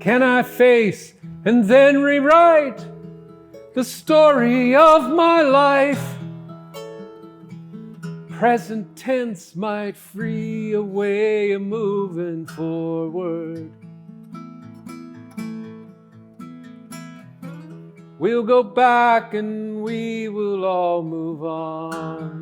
can I face and then rewrite the story of my life? Present tense might free a way of moving forward. We'll go back and we will all move on.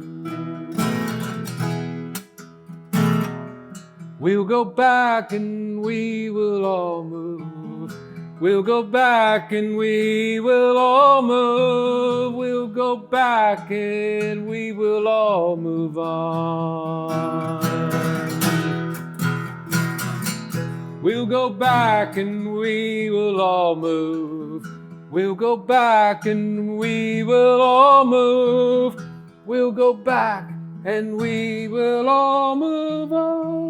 We'll go back and we will all move. We'll go back and we will all move. We'll go back and we will all move on. We'll go back and we will all move. We'll go back and we will all move. We'll go back and we will all move on.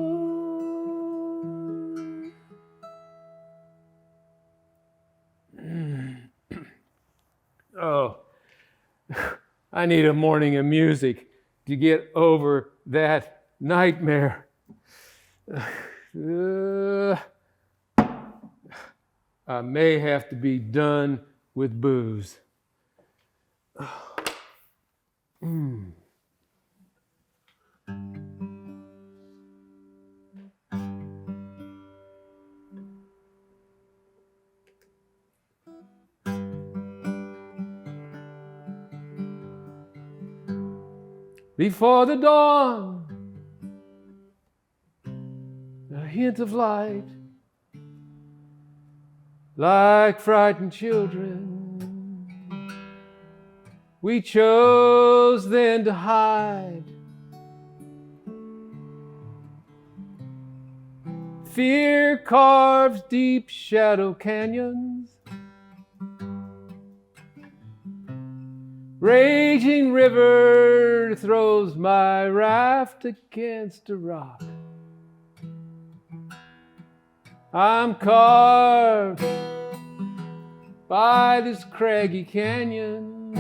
Oh, I need a morning of music to get over that nightmare. I may have to be done with booze. Before the dawn, a hint of light, like frightened children, we chose then to hide. Fear carves deep shadow canyons. Raging river throws my raft against a rock. I'm carved by this craggy canyon.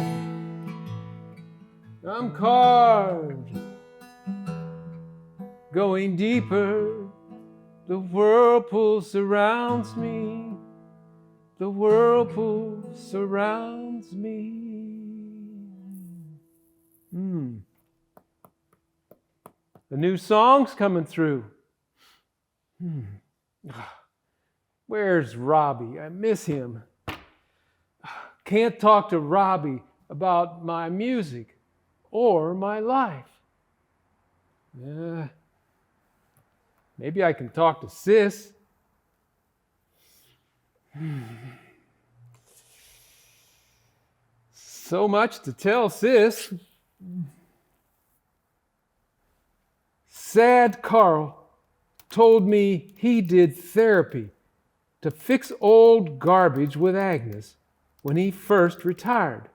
I'm carved, going deeper. The whirlpool surrounds me. The whirlpool surrounds me. The new song's coming through. Where's Robbie? I miss him. Can't talk to Robbie about my music or my life. Maybe I can talk to Sis. So much to tell Sis. Sad Carl told me he did therapy to fix old garbage with Agnes when he first retired.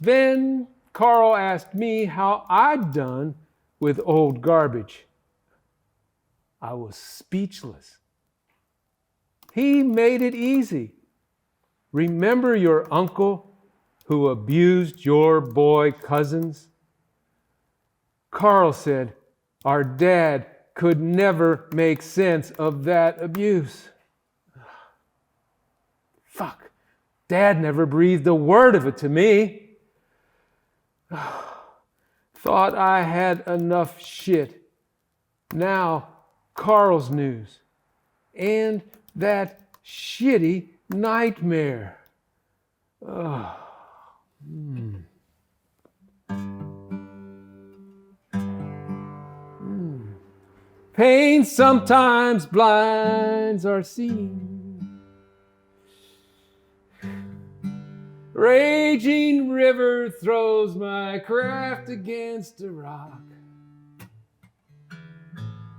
Then Carl asked me how I'd done with old garbage. I was speechless. He made it easy. Remember your uncle who abused your boy cousins? Carl said our dad could never make sense of that abuse. Fuck, Dad never breathed a word of it to me. Thought I had enough shit. Now, Carl's news. And that shitty nightmare. Pain sometimes blinds our seeing. Raging river throws my craft against a rock.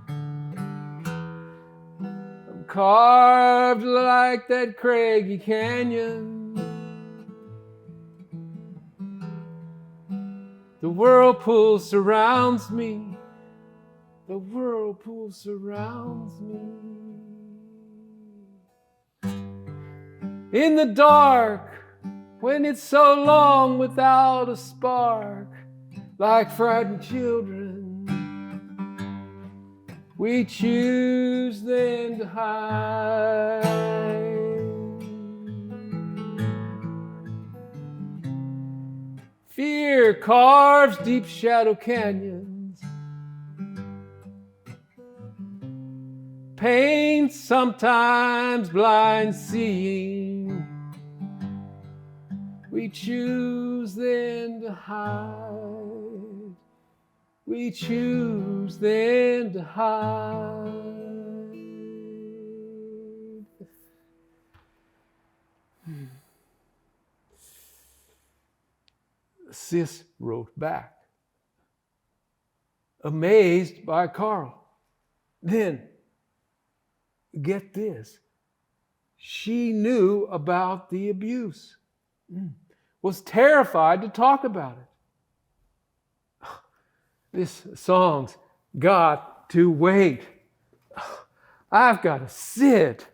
I'm carved like that craggy canyon. The whirlpool surrounds me. The whirlpool surrounds me. In the dark, when it's so long without a spark, like frightened children, We choose then to hide. Fear carves deep shadow canyons. Pain sometimes blind seeing. We choose then to hide. We choose then to hide. Sis wrote back, amazed by Carl. Then, get this, she knew about the abuse, was terrified to talk about it. This song's got to wait. I've got to sit.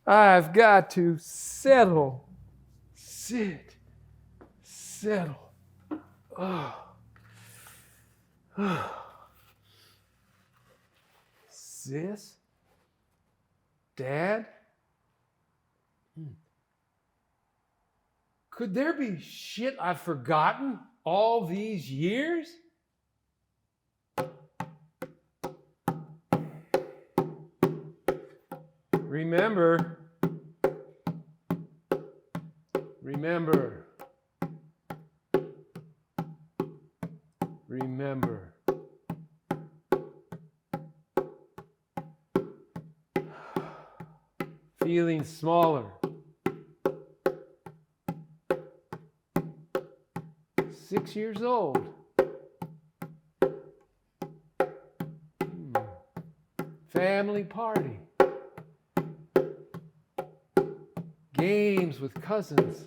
I've got to settle. Sit. Settle. Sis? Dad? Could there be shit I've forgotten all these years? Remember. Remember. Remember. Feeling smaller. 6 years old. Family party. Games with cousins.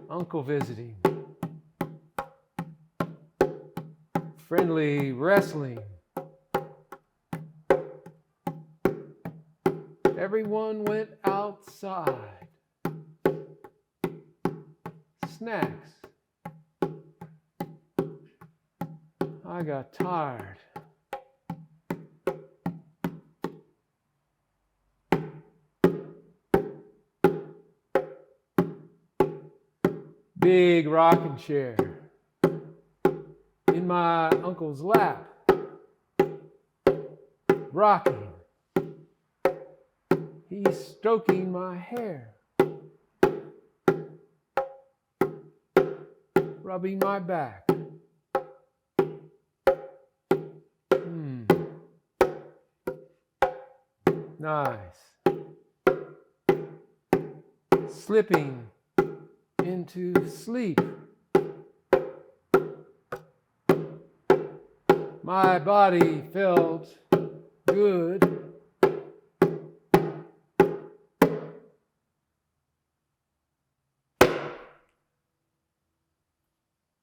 Uncle visiting. Friendly wrestling. Everyone went outside. Snacks. I got tired. Big rocking chair in my uncle's lap, rocking. He's stroking my hair, rubbing my back. Nice. Slipping into sleep. My body felt good.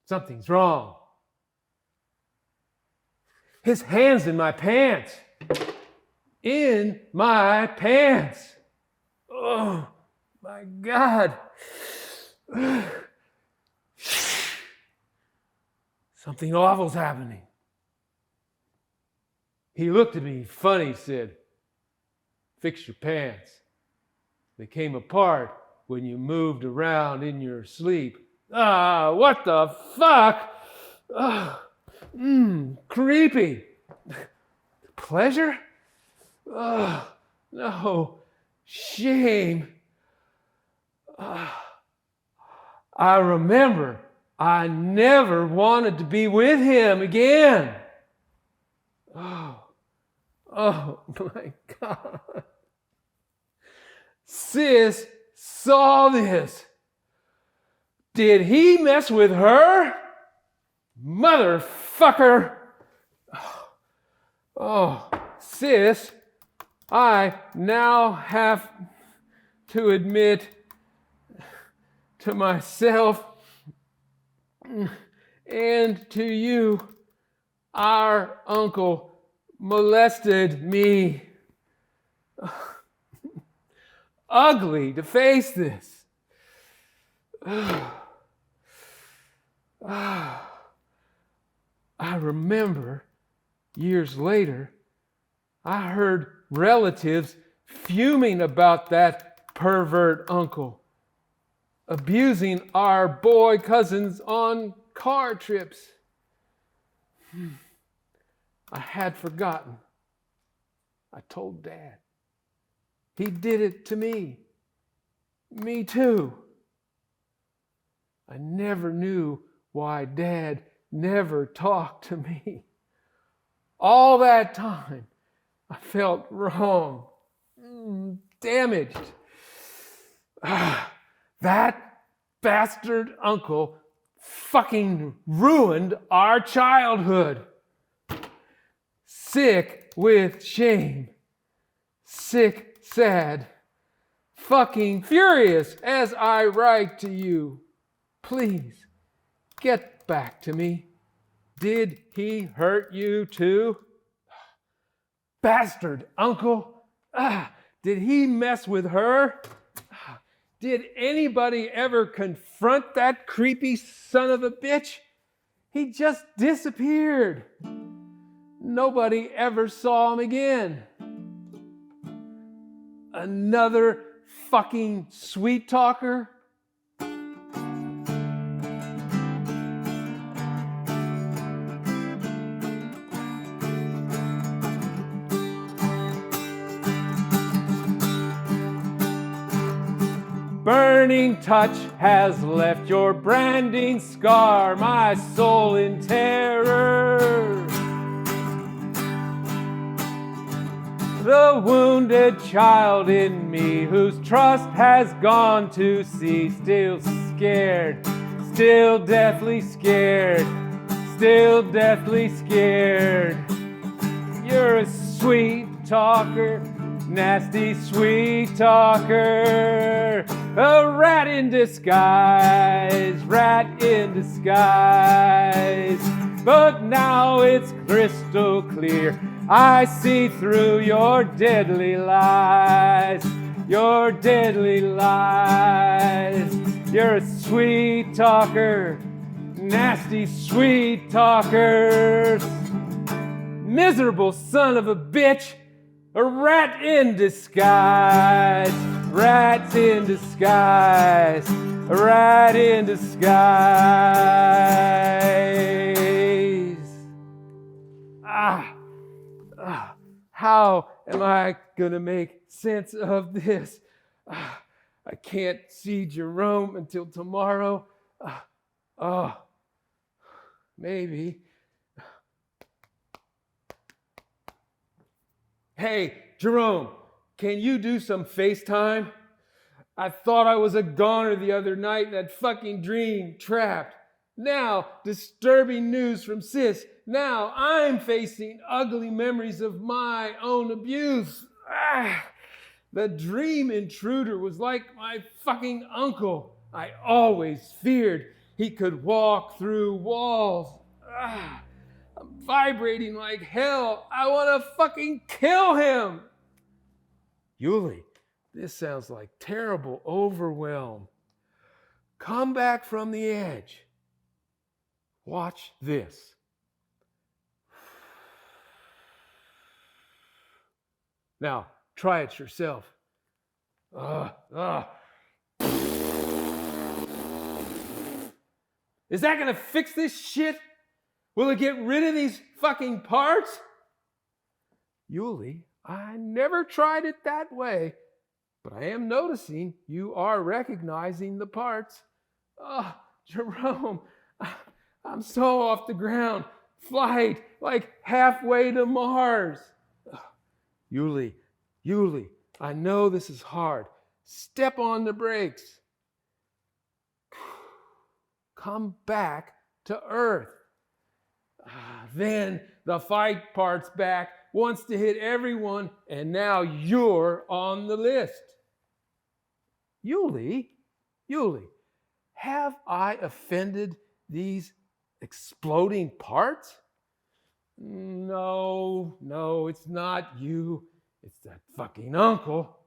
Something's wrong. His hand's in my pants. In my pants. Oh, my God. Something awful's happening. He looked at me funny, said, "Fix your pants. They came apart when you moved around in your sleep." Ah, what the fuck? Creepy. Pleasure? No. Shame. I remember I never wanted to be with him again. Oh my God. Sis saw this. Did he mess with her? Motherfucker. Oh, sis, I now have to admit to myself and to you, our uncle molested me. Ugly to face this. I remember years later, I heard relatives fuming about that pervert uncle, abusing our boy cousins on car trips. I had forgotten. I told Dad. He did it to me. Me too. I never knew why Dad never talked to me. All that time, I felt wrong, damaged. That bastard uncle fucking ruined our childhood. Sick with shame. Sick, sad. Fucking furious as I write to you. Please, get back to me. Did he hurt you too? Bastard uncle. Did he mess with her? Did anybody ever confront that creepy son of a bitch? He just disappeared. Nobody ever saw him again. Another fucking sweet talker? Burning touch has left your branding scar, my soul in terror. The wounded child in me whose trust has gone to sea, still scared, still deathly scared, still deathly scared. You're a sweet talker, nasty sweet talker, a rat in disguise, rat in disguise. But now it's crystal clear, I see through your deadly lies, your deadly lies. You're a sweet talker, nasty sweet talker, miserable son of a bitch. A rat in disguise, rat in disguise, a rat in disguise. How am I gonna make sense of this? I can't see Jerome until tomorrow. Maybe. Hey, Jerome, can you do some FaceTime? I thought I was a goner the other night in that fucking dream, trapped. Now, disturbing news from Sis. Now I'm facing ugly memories of my own abuse. The dream intruder was like my fucking uncle. I always feared he could walk through walls. I'm vibrating like hell. I want to fucking kill him. Yuli, this sounds like terrible overwhelm. Come back from the edge. Watch this. Now, try it yourself. Is that going to fix this shit? Will it get rid of these fucking parts? Yuli, I never tried it that way, but I am noticing you are recognizing the parts. Jerome, I'm so off the ground. Flight, like halfway to Mars. Yuli, I know this is hard. Step on the brakes. Come back to Earth. Then the fight part's back, wants to hit everyone, and now you're on the list. Yuli, have I offended these exploding parts? No, it's not you. It's that fucking uncle.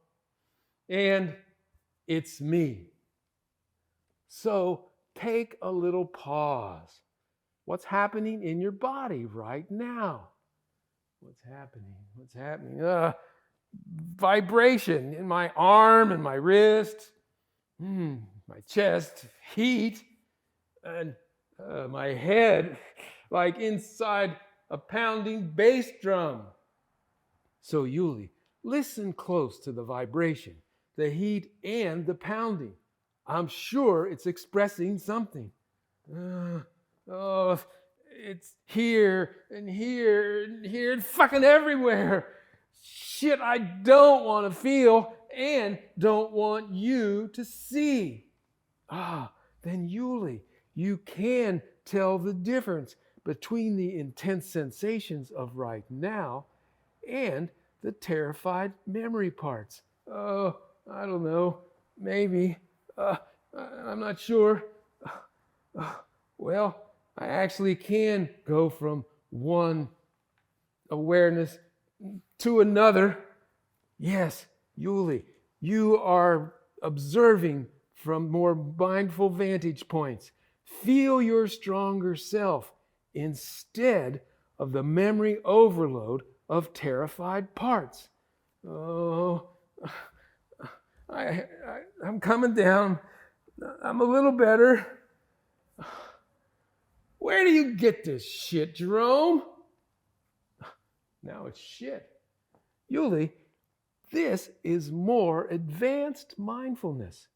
And it's me. So take a little pause. what's happening in your body right now. What's happening? What's happening? Vibration in my arm and my wrist, my chest, heat, and my head, like inside a pounding bass drum. So, Yuli, listen close to the vibration, the heat, and the pounding. I'm sure it's expressing something. Oh, it's here and here and here and fucking everywhere. Shit I don't want to feel and don't want you to see. Then Yuli, you can tell the difference between the intense sensations of right now and the terrified memory parts. Oh, I don't know. Maybe. I'm not sure. Well, I actually can go from one awareness to another. Yes, Yuli, you are observing from more mindful vantage points. Feel your stronger self instead of the memory overload of terrified parts. Oh, I'm coming down. I'm a little better. Where do you get this shit, Jerome? Now it's shit. Yuli, this is more advanced mindfulness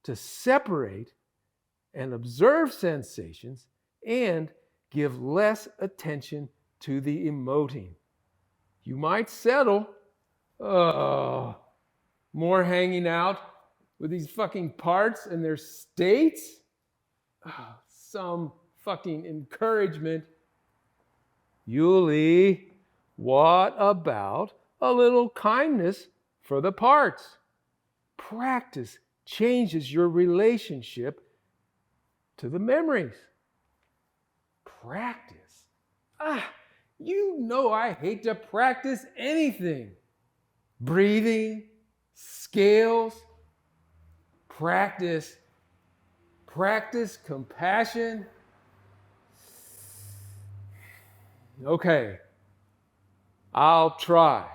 to separate and observe sensations and give less attention to the emoting. You might settle, more hanging out with these fucking parts and their states. Some fucking encouragement. Yuli, what about a little kindness for the parts? Practice changes your relationship to the memories. Practice. You know I hate to practice anything. Breathing, scales, practice compassion. Okay, I'll try.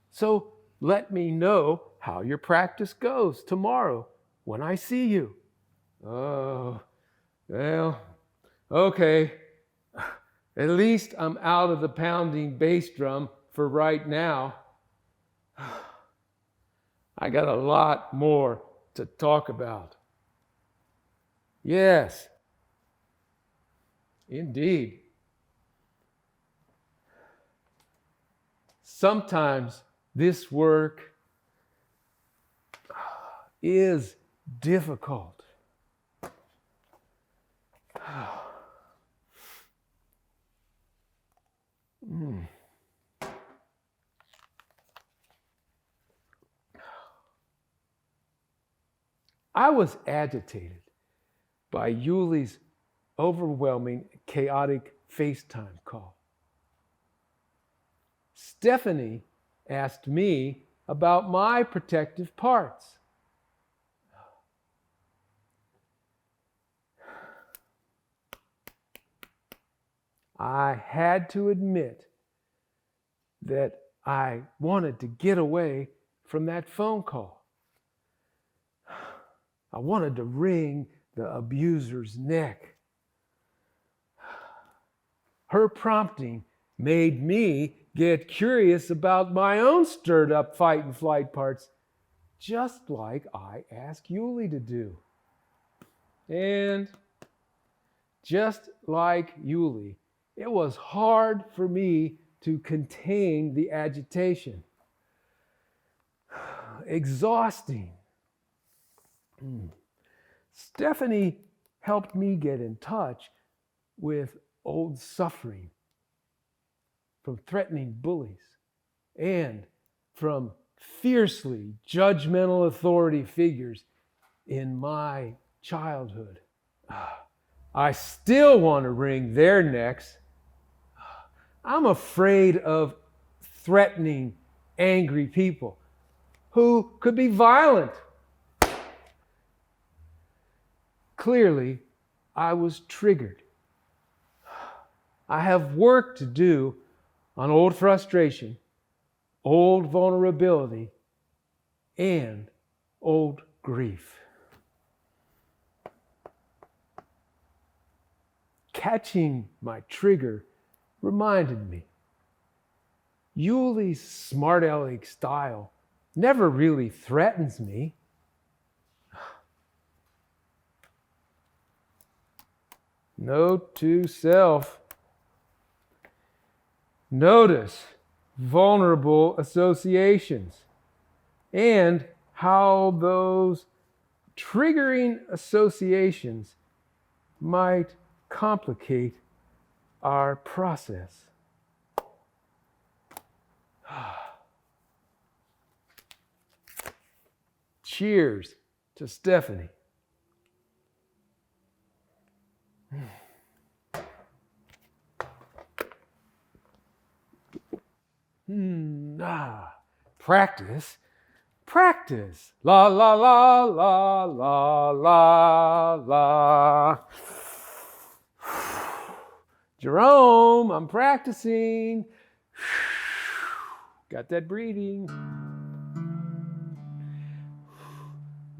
So let me know how your practice goes tomorrow when I see you. Oh, well, okay. At least I'm out of the pounding bass drum for right now. I got a lot more to talk about. Yes, indeed. Sometimes this work is difficult. I was agitated by Yuli's overwhelming, chaotic FaceTime call. Stephanie asked me about my protective parts. I had to admit that I wanted to get away from that phone call. I wanted to wring the abuser's neck. Her prompting made me get curious about my own stirred up fight and flight parts, just like I asked Yuli to do. And just like Yuli, it was hard for me to contain the agitation. Exhausting. Stephanie helped me get in touch with old suffering from threatening bullies and from fiercely judgmental authority figures in my childhood. I still want to wring their necks. I'm afraid of threatening, angry people who could be violent. Clearly, I was triggered I have work to do on old frustration, old vulnerability, and old grief. Catching my trigger reminded me, Yuli's smart aleck style never really threatens me. Note to self. Notice vulnerable associations and how those triggering associations might complicate our process. Cheers to Stephanie. Practice. Practice. La la la la la la la. Jerome, I'm practicing. Got that breathing.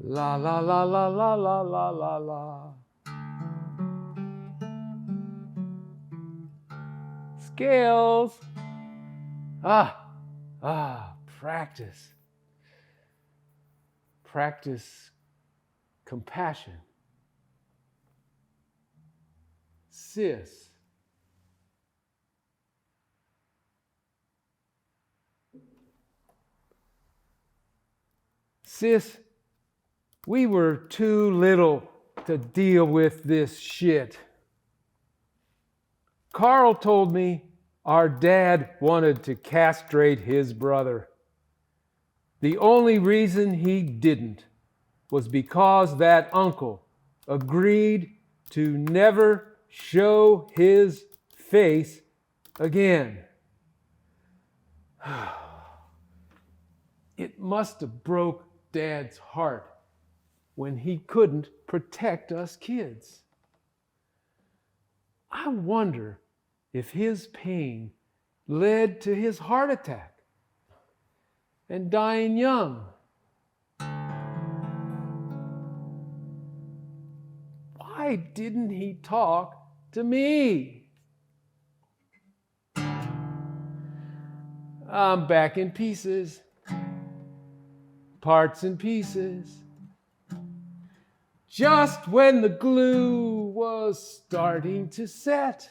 La la la la la la la la la. Scales. Practice. Practice compassion. Sis. Sis, we were too little to deal with this shit. Carl told me our dad wanted to castrate his brother. The only reason he didn't was because that uncle agreed to never show his face again. It must have broke Dad's heart when he couldn't protect us kids. I wonder if his pain led to his heart attack and dying young. Why didn't he talk to me? I'm back in pieces, parts and pieces. Just when the glue was starting to set,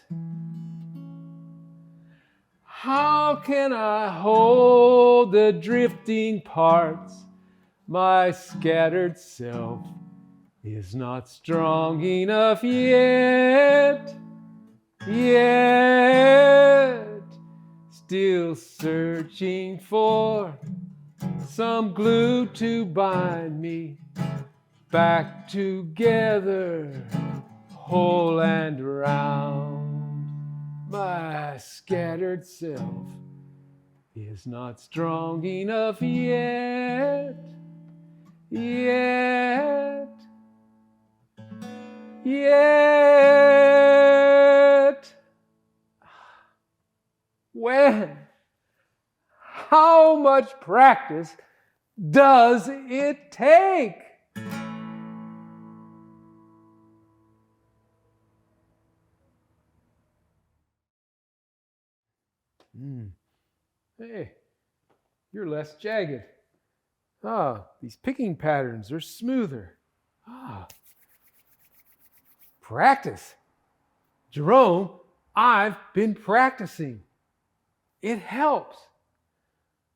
how can I hold the drifting parts? My scattered self is not strong enough yet. Still searching for some glue to bind me back together, whole and round. My scattered self is not strong enough yet. When? How much practice does it take? Hey, you're less jagged. These picking patterns are smoother. Practice. Jerome, I've been practicing. It helps.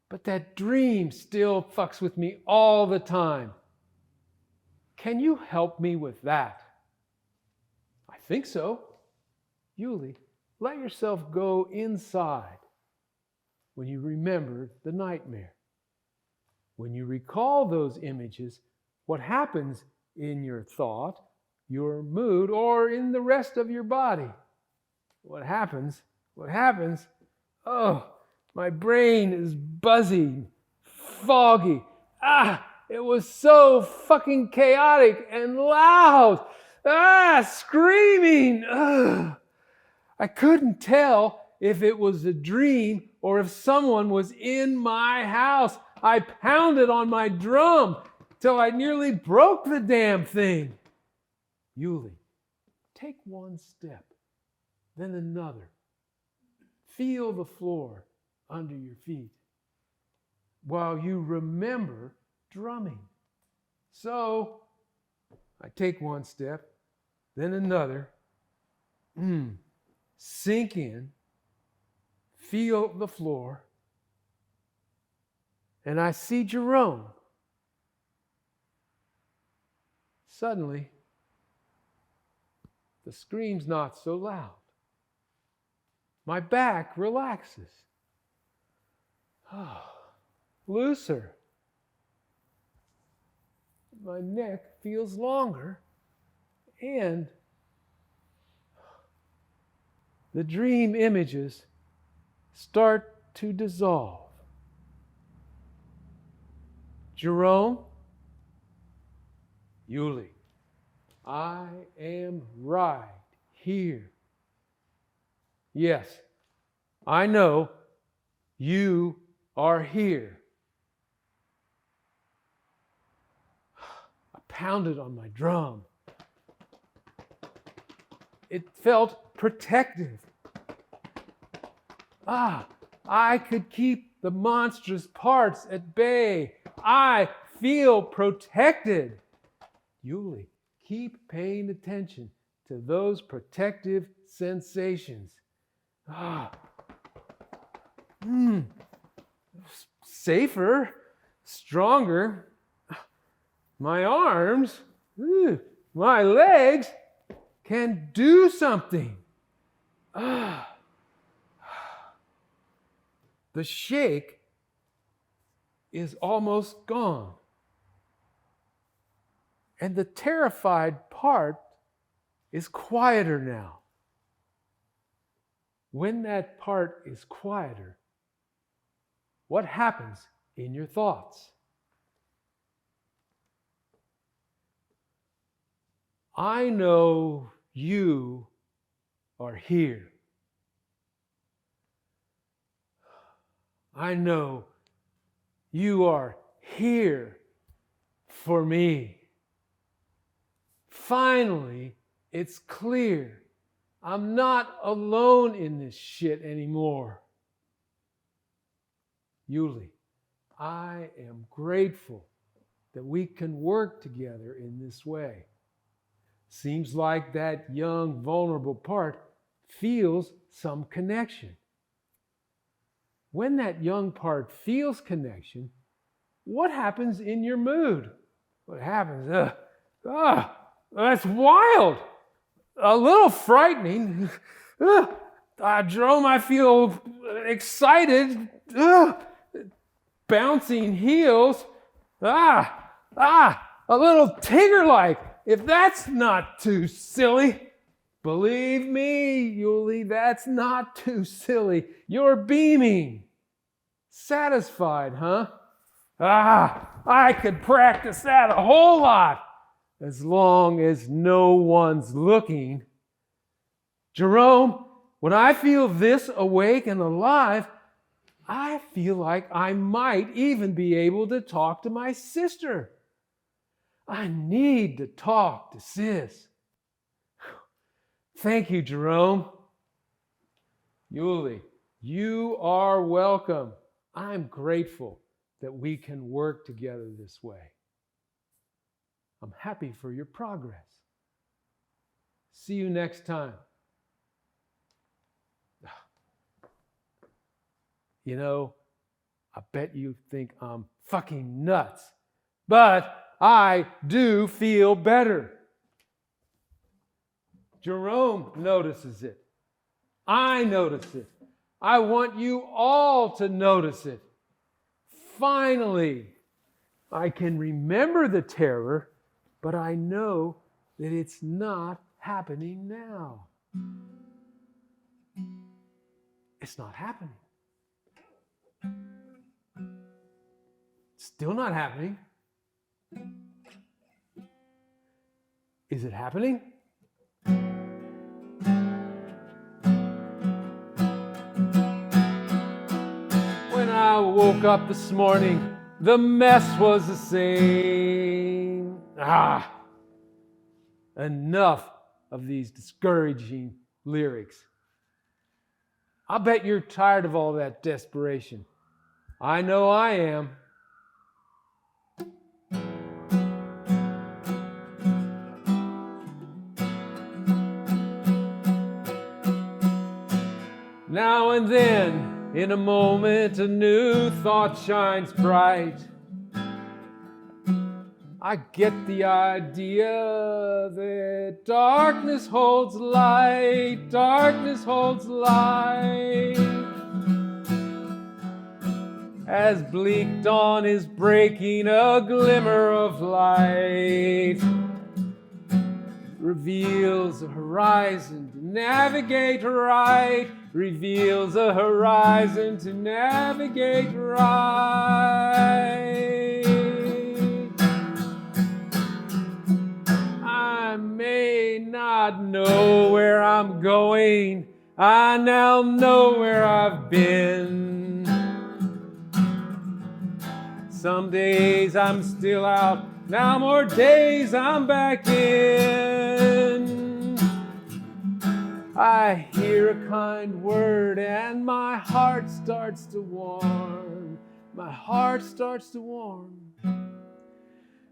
But that dream still fucks with me all the time. Can you help me with that? I think so. Yuli, let yourself go inside when you remember the nightmare. When you recall those images, what happens in your thought, your mood, or in the rest of your body? What happens? Oh, my brain is buzzing, foggy. It was so fucking chaotic and loud. Screaming. I I couldn't tell if it was a dream or if someone was in my house. I pounded on my drum till I nearly broke the damn thing. Yuli, take one step, then another. Feel the floor under your feet while you remember drumming. So, I take one step, then another. Sink in, feel the floor, and I see Jerome. Suddenly, the scream's not so loud. My back relaxes. Looser. My neck feels longer, and the dream images start to dissolve. Jerome, Yuli, I am right here. Yes, I know you are here. I pounded on my drum. It felt protective. I could keep the monstrous parts at bay. I feel protected. Yuli, keep paying attention to those protective sensations. Safer, stronger. My arms, my legs can do something. The shake is almost gone. And the terrified part is quieter now. When that part is quieter, what happens in your thoughts? I know you are here. I know you are here for me. Finally, it's clear. I'm not alone in this shit anymore. Yuli, I am grateful that we can work together in this way. Seems like that young, vulnerable part feels some connection. When that young part feels connection, what happens in your mood? What happens? That's wild. A little frightening. Jerome, I feel excited. Bouncing heels. A little Tigger-like, if that's not too silly. Believe me, Yuli, that's not too silly. You're beaming. Satisfied, huh? I could practice that a whole lot, as long as no one's looking. Jerome, when I feel this awake and alive, I feel like I might even be able to talk to my sister. I need to talk to Sis. Thank you, Jerome. Yuli, you are welcome. I'm grateful that we can work together this way. I'm happy for your progress. See you next time. You know, I bet you think I'm fucking nuts, but I do feel better. Jerome notices it. I notice it. I want you all to notice it. Finally, I can remember the terror, but I know that it's not happening now. It's not happening. Still not happening. Is it happening? I woke up this morning, the mess was the same. Enough of these discouraging lyrics. I bet you're tired of all that desperation. I know I am. Now and then, in a moment, a new thought shines bright. I get the idea that darkness holds light, darkness holds light. As bleak dawn is breaking, a glimmer of light reveals a horizon to navigate right, reveals a horizon to navigate right. I may not know where I'm going, I now know where I've been. Some days I'm still out, now more days I'm back in. I hear a kind word and my heart starts to warm. My heart starts to warm.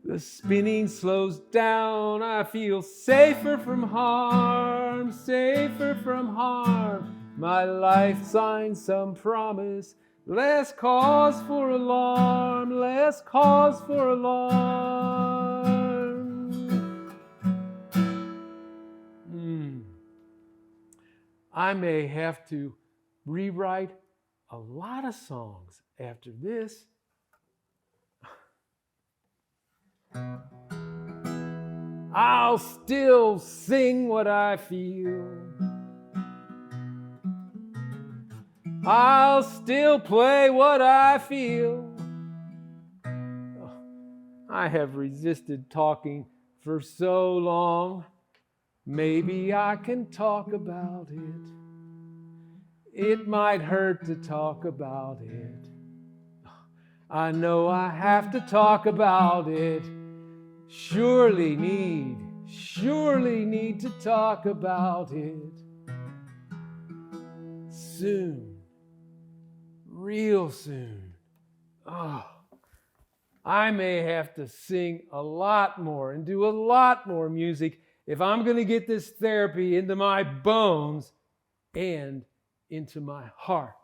The spinning slows down, I feel safer from harm, safer from harm. My life signs some promise, less cause for alarm, less cause for alarm. I may have to rewrite a lot of songs after this. I'll still sing what I feel. I'll still play what I feel. I have resisted talking for so long. Maybe I can talk about it. It might hurt to talk about it. I know I have to talk about it. Surely need to talk about it. Soon, real soon. I may have to sing a lot more and do a lot more music if I'm going to get this therapy into my bones and into my heart.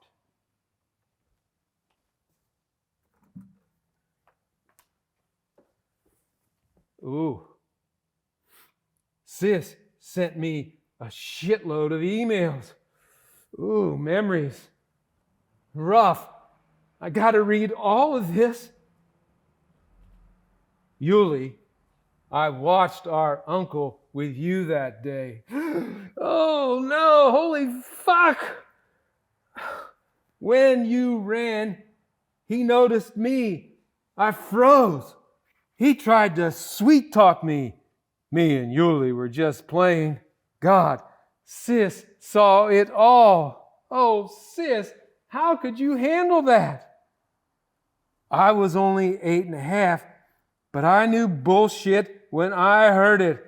Ooh. Sis sent me a shitload of emails. Ooh, memories. Rough. I got to read all of this. Yuli, I watched our uncle with you that day. Oh no, holy fuck! When you ran, he noticed me. I froze. He tried to sweet talk me. Me and Yuli were just playing. God, sis saw it all. Oh, sis, how could you handle that? I was only 8.5, but I knew bullshit when I heard it.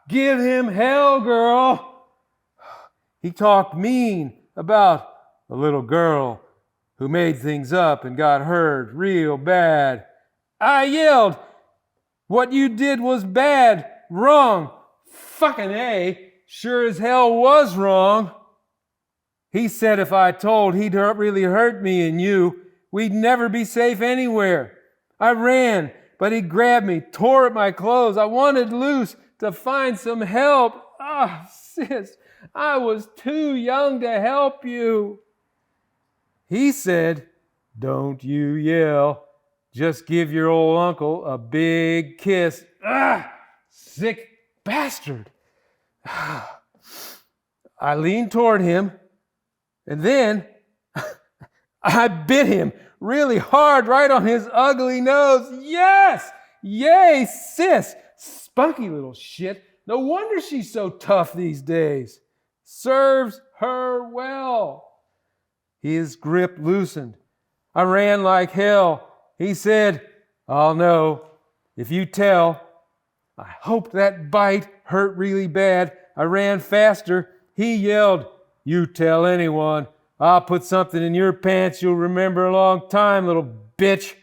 Give him hell, girl. He talked mean about a little girl who made things up and got hurt real bad. I yelled, what you did was bad, wrong. Fucking A, sure as hell was wrong. He said if I told, he'd really hurt me and you. We'd never be safe anywhere. I ran, but he grabbed me, tore at my clothes. I wanted loose to find some help. Sis, I was too young to help you. He said, don't you yell. Just give your old uncle a big kiss. Sick bastard. I leaned toward him, and then I bit him really hard right on his ugly nose. Yes! Yay, sis! Spunky little shit. No wonder she's so tough these days. Serves her well. His grip loosened. I ran like hell. He said, I'll know if you tell. I hoped that bite hurt really bad. I ran faster. He yelled, you tell anyone. I'll put something in your pants you'll remember a long time, little bitch.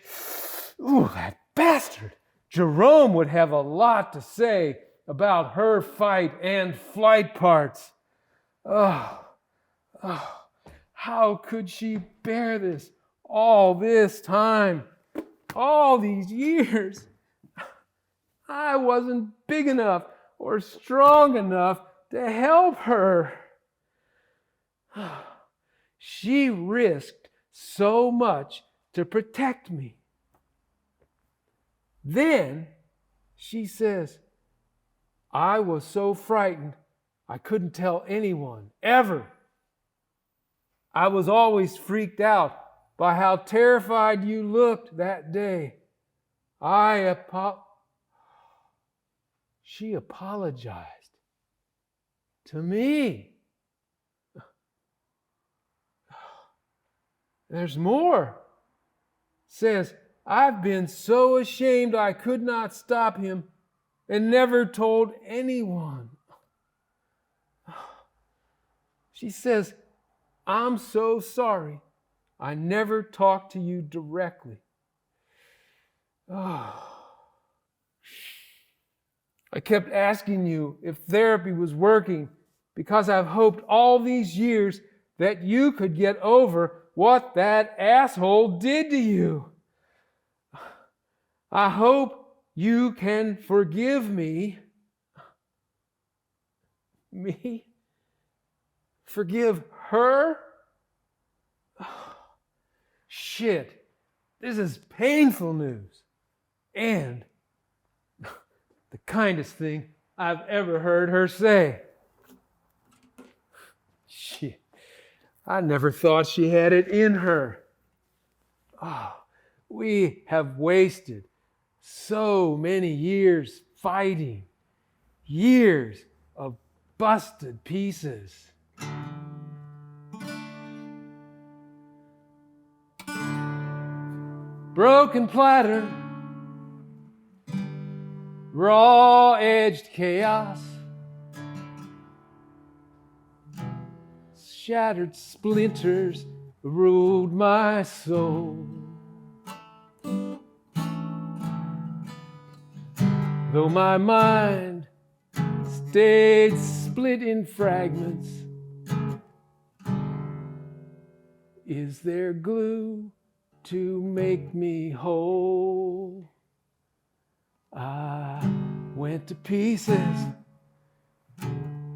Ooh, that bastard. Jerome would have a lot to say about her fight and flight parts. Oh, how could she bear this all this time, all these years? I wasn't big enough or strong enough to help her. She risked so much to protect me. Then she says, I was so frightened I couldn't tell anyone, ever. I was always freaked out by how terrified you looked that day. She apologized to me. There's more. Says, I've been so ashamed I could not stop him and never told anyone. She says, I'm so sorry I never talked to you directly. I kept asking you if therapy was working because I've hoped all these years that you could get over what that asshole did to you. I hope you can forgive me. Me? Forgive her? Shit. This is painful news. And the kindest thing I've ever heard her say. Shit. I never thought she had it in her. We have wasted so many years fighting, years of busted pieces. Broken platter, raw-edged chaos, shattered splinters ruled my soul. Though my mind stayed split in fragments, is there glue to make me whole? I went to pieces,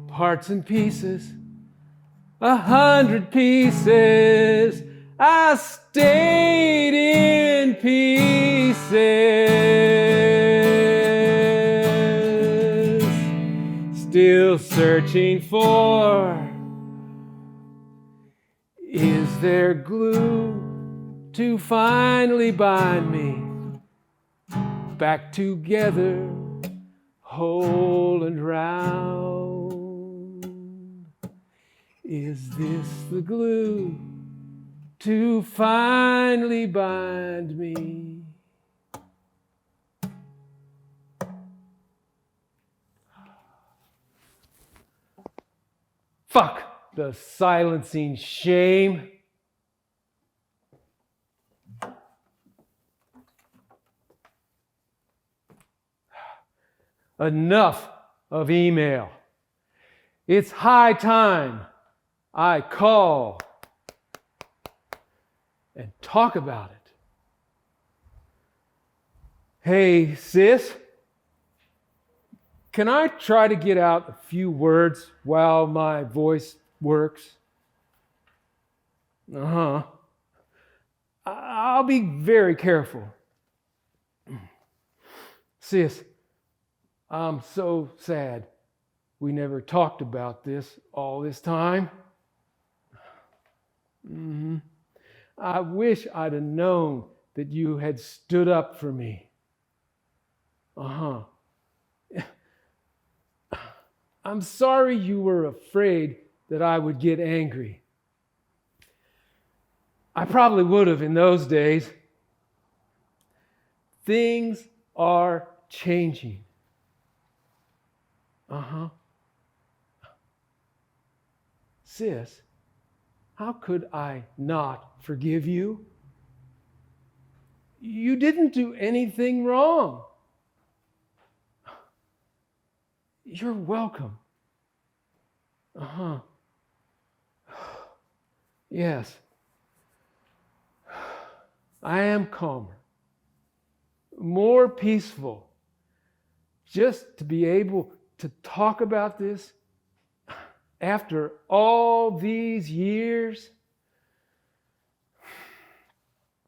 parts and pieces, 100 pieces. I stayed in pieces, still searching for, is there glue to finally bind me back together, whole and round? Is this the glue to finally bind me? Fuck the silencing shame. Enough of email. It's high time I call and talk about it. Hey, sis, can I try to get out a few words while my voice works? I'll be very careful. Sis, I'm so sad we never talked about this all this time. I wish I'd have known that you had stood up for me. I'm sorry you were afraid that I would get angry. I probably would have in those days. Things are changing. Sis, how could I not forgive you? You didn't do anything wrong. You're welcome. Yes. I am calmer, more peaceful, just to be able to talk about this after all these years.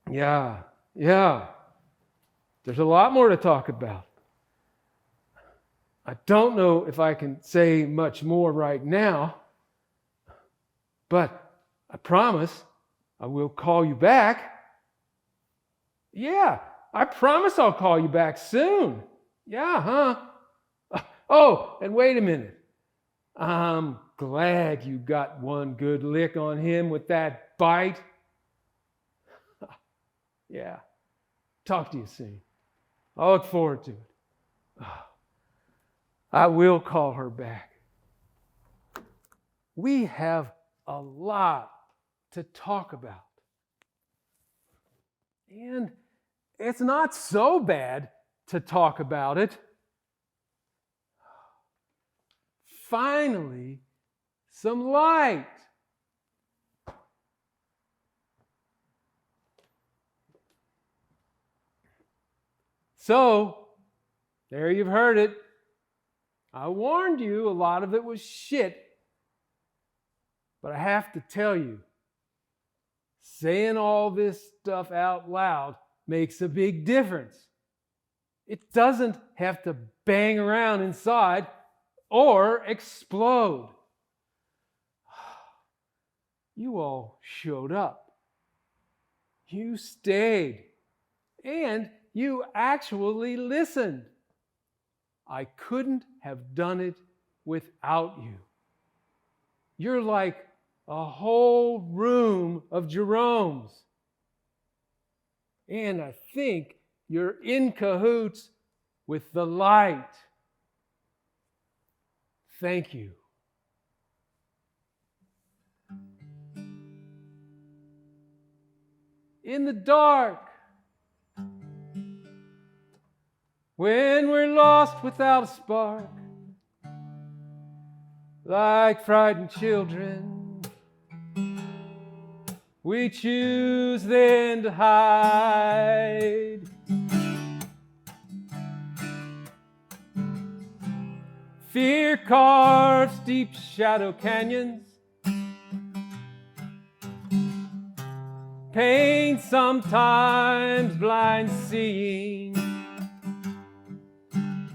Yeah. There's a lot more to talk about. I don't know if I can say much more right now, but I promise I will call you back. Yeah, I promise I'll call you back soon. Yeah, huh? Oh, and wait a minute. I'm glad you got one good lick on him with that bite. Yeah. Talk to you soon. I look forward to it. I will call her back. We have a lot to talk about. And it's not so bad to talk about it. Finally, some light. So, there you've heard it. I warned you, a lot of it was shit. But I have to tell you, saying all this stuff out loud makes a big difference. It doesn't have to bang around inside or explode. You all showed up. You stayed. And you actually listened. I couldn't have done it without you. You're like a whole room of Jeromes. And I think you're in cahoots with the light. Thank you. In the dark, when we're lost without a spark, like frightened children, we choose then to hide. Fear carves deep shadow canyons. Pain sometimes blind seeing.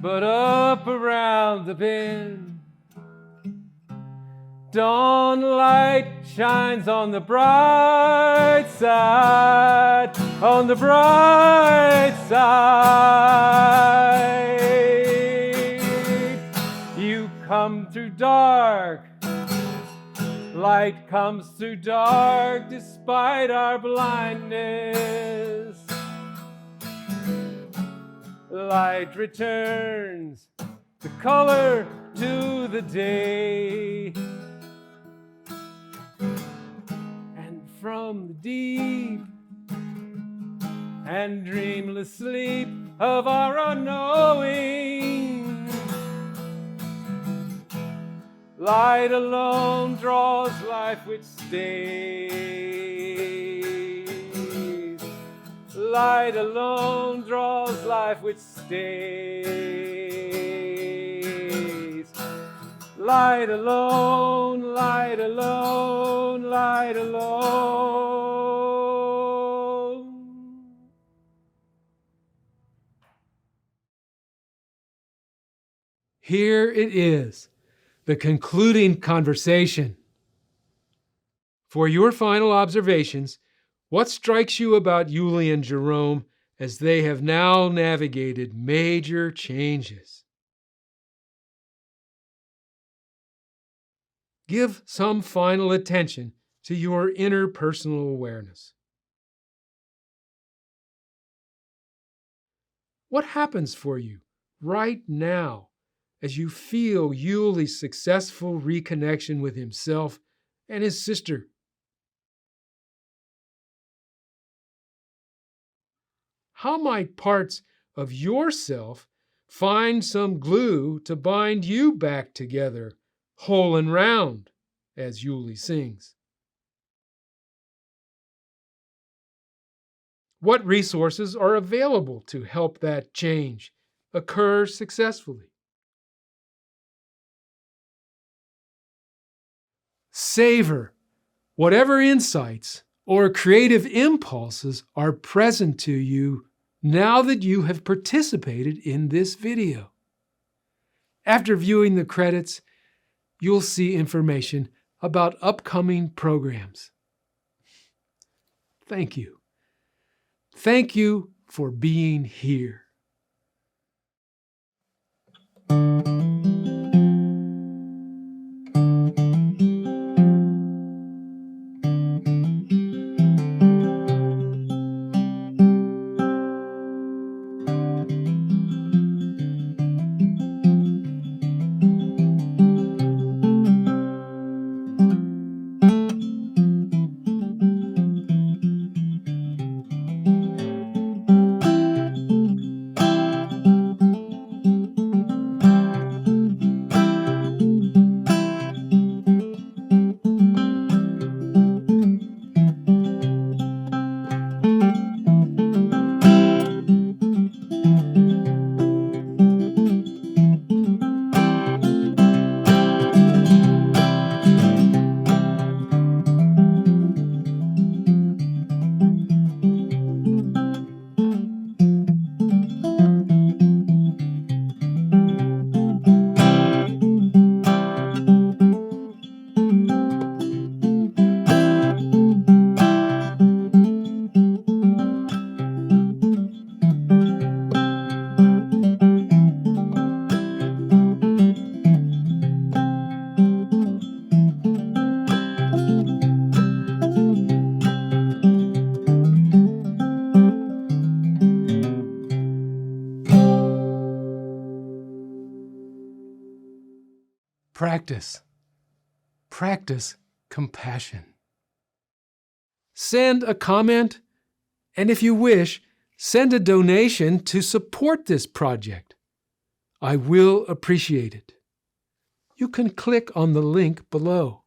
But up around the bend, dawn light shines on the bright side, on the bright side. You come through dark, light comes through dark despite our blindness. Light returns the color to the day. And from the deep and dreamless sleep of our unknowing, light alone draws life which stays. Light alone draws life which stays. Light alone, light alone, light alone. Here it is, the concluding conversation. For your final observations, what strikes you about Yulie and Jerome as they have now navigated major changes? Give some final attention to your interpersonal awareness. What happens for you right now as you feel Yuli's successful reconnection with himself and his sister? How might parts of yourself find some glue to bind you back together, whole and round, as Yuli sings? What resources are available to help that change occur successfully? Savor whatever insights or creative impulses are present to you now that you have participated in this video. After viewing the credits, you'll see information about upcoming programs. Thank you. Thank you for being here. Practice. Practice compassion. Send a comment, and if you wish, send a donation to support this project. I will appreciate it. You can click on the link below.